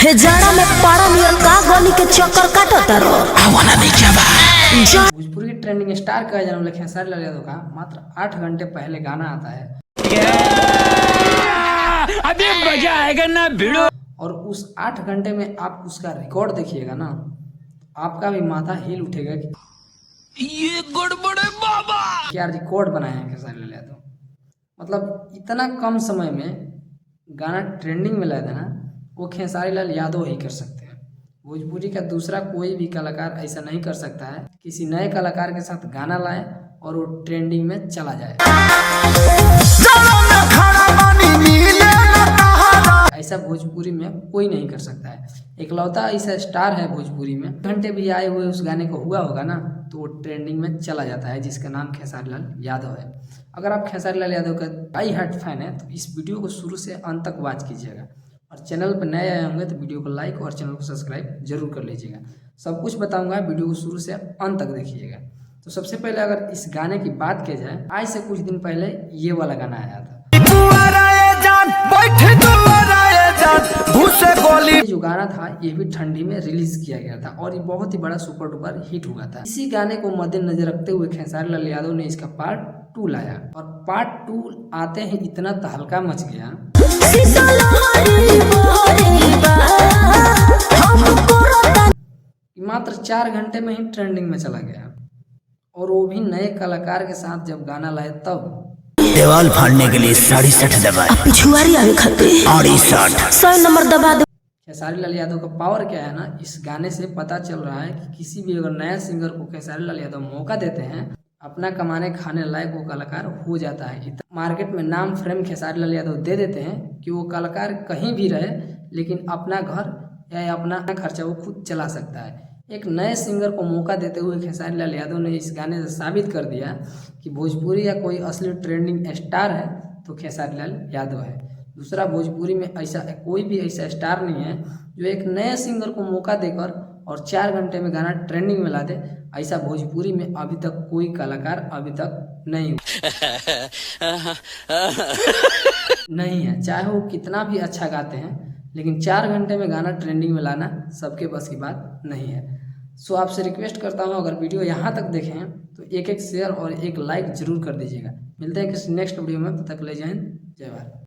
हे जाड़ा में पारा नियर का गली के चक्कर काटता रो आवाना नहीं क्या बात। भोजपुरी की ट्रेंडिंग स्टार का जन्म खेसारी लाल यादव का मात्र 8 घंटे पहले गाना आता है। अभी मजा आएगा ना भिड़ो। और उस 8 घंटे में आप उसका रिकॉर्ड देखिएगा ना, आपका भी माथा हिल उठेगा कि ये गड़बड़ है बाबा। क्या रिकॉर्ड बनाए हैं खेसारी लाल यादव। मतलब इतना कम समय में गाना ट्रेंडिंग में ला देना वो खेसारी लाल यादव ही कर सकते हैं। भोजपुरी का दूसरा कोई भी कलाकार ऐसा नहीं कर सकता है। किसी नए कलाकार के साथ गाना लाए और वो ट्रेंडिंग में चला जाए। ऐसा भोजपुरी में कोई नहीं कर सकता है। इकलौता ऐसा स्टार है भोजपुरी में, घंटे भी आए हुए उस गाने को हुआ होगा ना तो वो ट्रेंडिंग में चला जाता है, जिसका नाम खेसारी लाल यादव है। अगर आप खेसारी लाल यादव का डाई हार्ट फैन है तो इस वीडियो को शुरू से अंत तक वॉच कीजिएगा। और चैनल पर नए आए होंगे तो वीडियो को लाइक और चैनल को सब्सक्राइब जरूर कर लीजिएगा। सब कुछ बताऊंगा, वीडियो को शुरू से अंत तक देखिएगा। तो सबसे पहले अगर इस गाने की बात की जाए, आज से कुछ दिन पहले ये वाला गाना आया था। ये जो गाना था ये भी ठंडी में रिलीज किया गया था और ये बहुत ही बड़ा सुपर डुपर हिट हुआ था। इसी गाने को मद्देनजर रखते हुए खेसारी लाल यादव ने इसका पार्ट 2 लाया और पार्ट 2 आते ही इतना तहलका मच गया। मात्र 4 घंटे में ही ट्रेंडिंग में चला गया और वो भी नए कलाकार के साथ जब गाना लाए तब। दीवाल फाड़ने के लिए 60 दबाए पिछुआरी आवे खातिर 100 नंबर दबा दे। खेसारी लाल यादव का पावर क्या है ना, इस गाने से पता चल रहा है कि किसी भी अगर नया सिंगर को खेसारी लाल यादव मौका देते हैं, अपना कमाने खाने लायक वो कलाकार हो जाता है। मार्केट में नाम फ्रेम खेसारी लाल यादव दे देते हैं कि वो कलाकार कहीं भी रहे लेकिन अपना घर या अपना खर्चा वो खुद चला सकता है। एक नए सिंगर को मौका देते हुए खेसारी लाल यादव ने इस गाने से साबित कर दिया कि भोजपुरी का कोई असली ट्रेंडिंग स्टार है तो खेसारी लाल यादव है। दूसरा, भोजपुरी में ऐसा कोई भी ऐसा स्टार नहीं है जो एक नए सिंगर को मौका देकर और 4 घंटे में गाना ट्रेंडिंग में ला दे। ऐसा भोजपुरी में अभी तक कोई कलाकार अभी तक नहीं नहीं है। चाहे वो कितना भी अच्छा गाते हैं लेकिन 4 घंटे में गाना ट्रेंडिंग में लाना सबके बस की बात नहीं है। सो आपसे रिक्वेस्ट करता हूँ, अगर वीडियो यहाँ तक देखें तो एक शेयर और एक लाइक जरूर कर दीजिएगा। मिलते हैं किसी नेक्स्ट वीडियो में, तब तक ले जय हिंद, जय भारत।